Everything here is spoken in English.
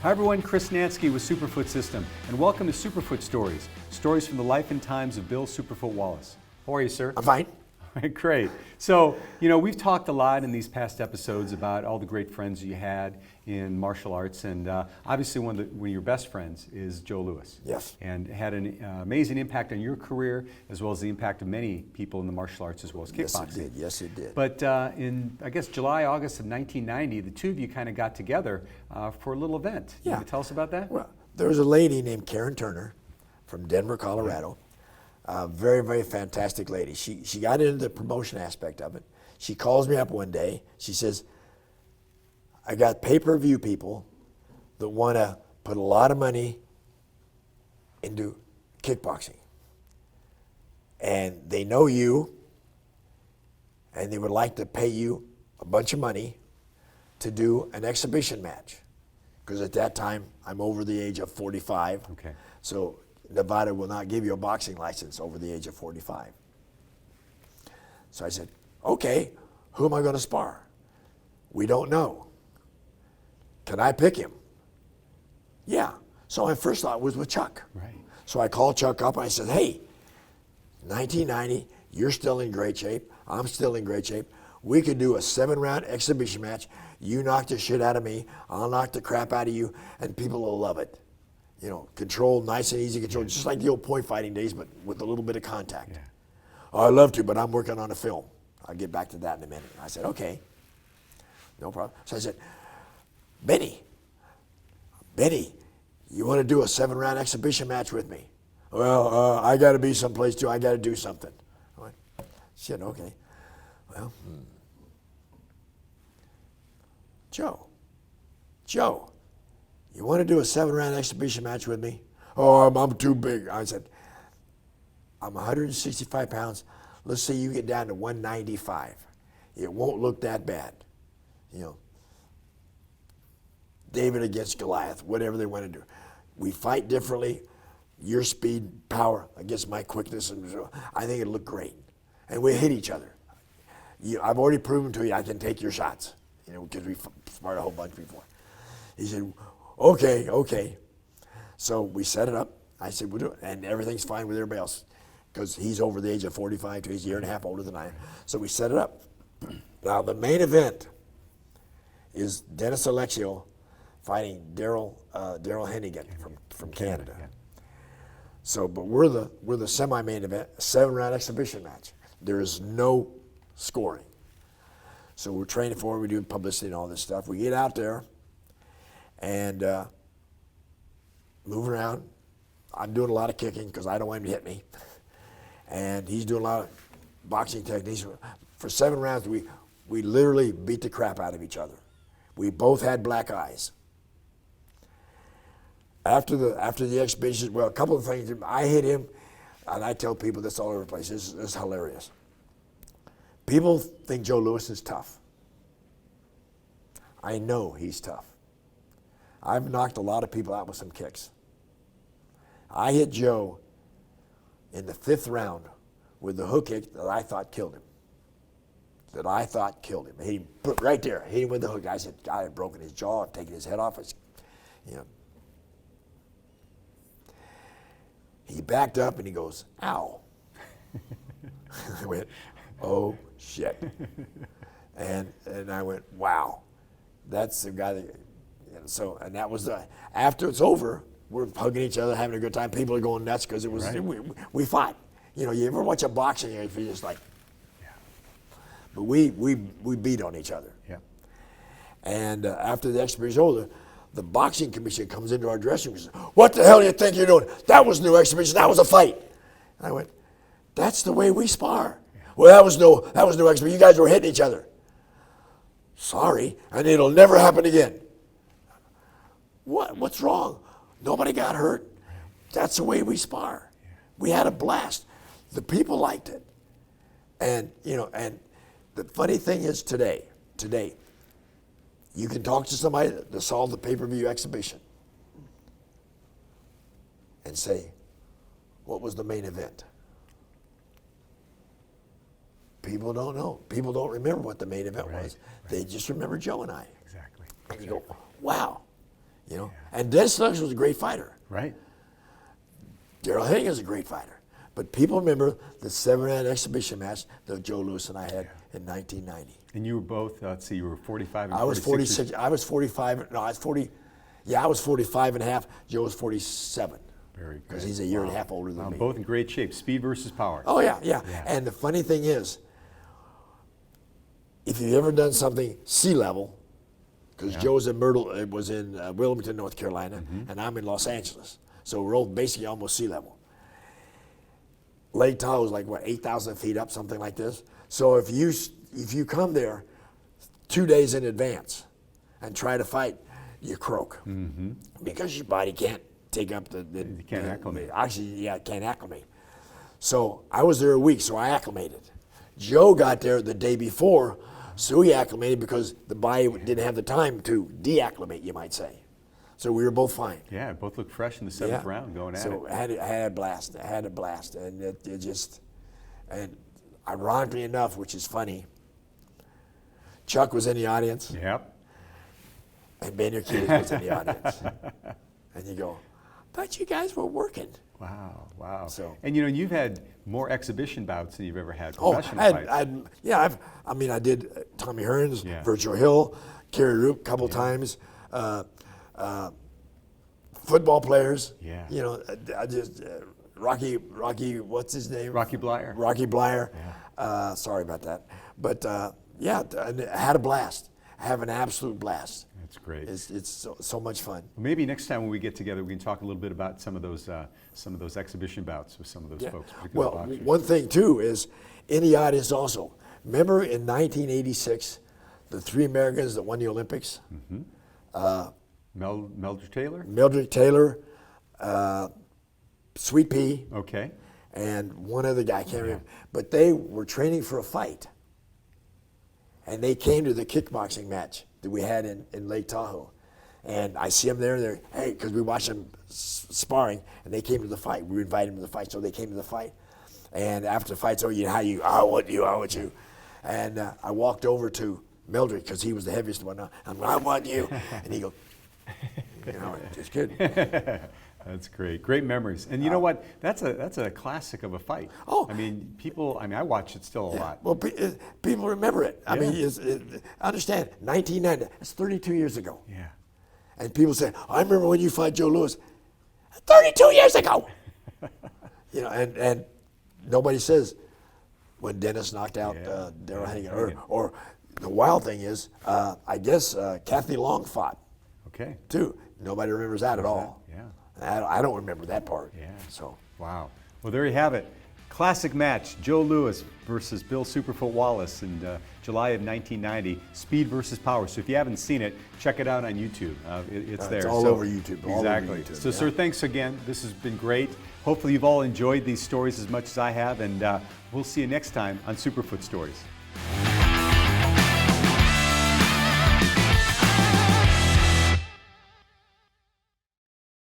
Hi everyone, Chris Nansky with Superfoot System, and welcome to Superfoot Stories, stories from the life and times of Bill Superfoot Wallace. How are you, sir? I'm fine. All right, great. So, we've talked a lot in these past episodes about all the great friends you had in martial arts, and obviously one of your best friends is Joe Louis. Yes. And had an amazing impact on your career, as well as the impact of many people in the martial arts, as well as kickboxing. Yes, it did. But in, I guess, July, August of 1990, the two of you kind of got together for a little event. Yeah. Can you tell us about that? Well, there was a lady named Karen Turner from Denver, Colorado. Very, very fantastic lady. She got into the promotion aspect of it. She calls me up one day. She says, I got pay-per-view people that want to put a lot of money into kickboxing. And they know you, and they would like to pay you a bunch of money to do an exhibition match. Because at that time, I'm over the age of 45. Okay. So Nevada will not give you a boxing license over the age of 45. So I said, okay, who am I going to spar? We don't know. Can I pick him? Yeah. So my first thought was with Chuck. Right. So I called Chuck up and I said, hey, 1990, you're still in great shape. I'm still in great shape. We could do a 7-round exhibition match. You knock the shit out of me. I'll knock the crap out of you, and people will love it. Control, nice and easy control, just like the old point fighting days, but with a little bit of contact. Yeah. Oh, I'd love to, but I'm working on a film. I'll get back to that in a minute. I said, okay, no problem. So I said, Benny, you want to do a 7-round exhibition match with me? Well, I got to be someplace too. I got to do something. I went, shit, okay. Well, Joe, you want to do a 7-round exhibition match with me? Oh, I'm too big. I said, I'm 165 pounds. Let's say you get down to 195. It won't look that bad. David against Goliath, whatever they want to do. We fight differently. Your speed, power against my quickness. And I think it'll look great. And we hit each other. I've already proven to you I can take your shots, because we sparred a whole bunch before. He said, okay. So we set it up. I said, we'll do it. And everything's fine with everybody else because he's over the age of 45, so he's a year and a half older than I am. So we set it up. Now, the main event is Dennis Alexio fighting Daryl Hennigan from Canada. Yeah. So, but we're the semi-main event, 7-round exhibition match. There is no scoring. So we're training for it. We're doing publicity and all this stuff. We get out there and move around. I'm doing a lot of kicking because I don't want him to hit me. And he's doing a lot of boxing techniques. For 7 rounds, we literally beat the crap out of each other. We both had black eyes. After the exhibition, well, a couple of things. I hit him, and I tell people this all over the place. This is hilarious. People think Joe Louis is tough. I know he's tough. I've knocked a lot of people out with some kicks. I hit Joe in the 5th round with the hook kick that I thought killed him. He put right there. Hit him with the hook. I said, God, I've broken his jaw. I've taken his head off. He backed up and he goes, ow. I went, oh, shit. And I went, wow. That's the guy that, and that was after it's over, we're hugging each other, having a good time. People are going nuts because it was, right. we fought. You ever watch a boxing, you're just like, yeah. But we beat on each other. Yeah. And after the exhibition is over, the boxing commission comes into our dressing room and says, what the hell do you think you're doing? That was no exhibition, that was a fight. And I went, that's the way we spar. Yeah. Well, that was no exhibition. You guys were hitting each other. Sorry, and it'll never happen again. What's wrong? Nobody got hurt. That's the way we spar. Yeah. We had a blast. The people liked it. And the funny thing is today, you can talk to somebody that saw the pay-per-view exhibition and say, what was the main event? People don't know. People don't remember what the main event was. They just remember Joe and I. Exactly. And you go, wow. You know, and Dennis Knox was a great fighter. Right. Daryl Hagan's a great fighter. But people remember the 7-round exhibition match that Joe Louis and I had in 1990. And you were both, let's see, you were 45 and I was 46. 46. I was 45. No, I was 40. Yeah, I was 45 and a half. Joe was 47. Very good. Because he's a year and a half older than me. Both in great shape. Speed versus power. Oh, yeah. And the funny thing is, if you've ever done something sea level, because Joe's in Wilmington, North Carolina, and I'm in Los Angeles. So we're all basically almost sea level. Lake Tahoe is like, what, 8,000 feet up, something like this? So if you come there 2 days in advance and try to fight, you croak. Because your body can't take up You can't acclimate. Actually, it can't acclimate. So I was there a week, so I acclimated. Joe got there the day before, so he acclimated because the body didn't have the time to deacclimate, you might say. So we were both fine. Yeah, both looked fresh in the 7th round going at it. So I had a blast. And it just, and ironically enough, which is funny, Chuck was in the audience. Yep. And Maynard Keyes was in the audience. And you go, thought you guys were working. Wow. So, and you've had more exhibition bouts than you've ever had oh, professional fights. I did Tommy Hearns, Yeah. Virgil Hill, Kerry Roop a couple times, football players. Yeah. You know, I just Rocky, what's his name? Rocky Blyer. Rocky Blyer. Yeah. Sorry about that, but I had a blast. I have an absolute blast. That's great. It's so much fun. Well, maybe next time when we get together, we can talk a little bit about some of those exhibition bouts with some of those folks. Well, boxers. one thing too is in the audience also. Remember in 1986, the 3 Americans that won the Olympics? Mildred Taylor. Mildred Taylor, Sweet Pea, Okay. and one other guy, I can't remember. But they were training for a fight. And they came to the kickboxing match that we had in Lake Tahoe. And I see them there, hey, because we watched them sparring, and they came to the fight. We invited them to the fight, so they came to the fight. And after the fight's over, I want you. And I walked over to Mildred, because he was the heaviest one. I want you. And he goes, just kidding. That's great. Great memories. And you know what? That's a classic of a fight. Oh. I watch it still a lot. Well, people remember it. I mean, understand, 1990, that's 32 years ago. Yeah. And people say, I remember when you fought Joe Louis. 32 years ago! And nobody says when Dennis knocked out Daryl Hagan. Or the wild thing is, I guess Kathy Long fought, Okay. too. Nobody remembers that at all. Yeah. I don't remember that part. Yeah. So. Wow. Well, there you have it. Classic match, Joe Louis versus Bill Superfoot Wallace in July of 1990, Speed versus Power. So if you haven't seen it, check it out on YouTube. It's there. It's all over YouTube. Exactly. All over YouTube, So, sir, thanks again. This has been great. Hopefully you've all enjoyed these stories as much as I have, and we'll see you next time on Superfoot Stories.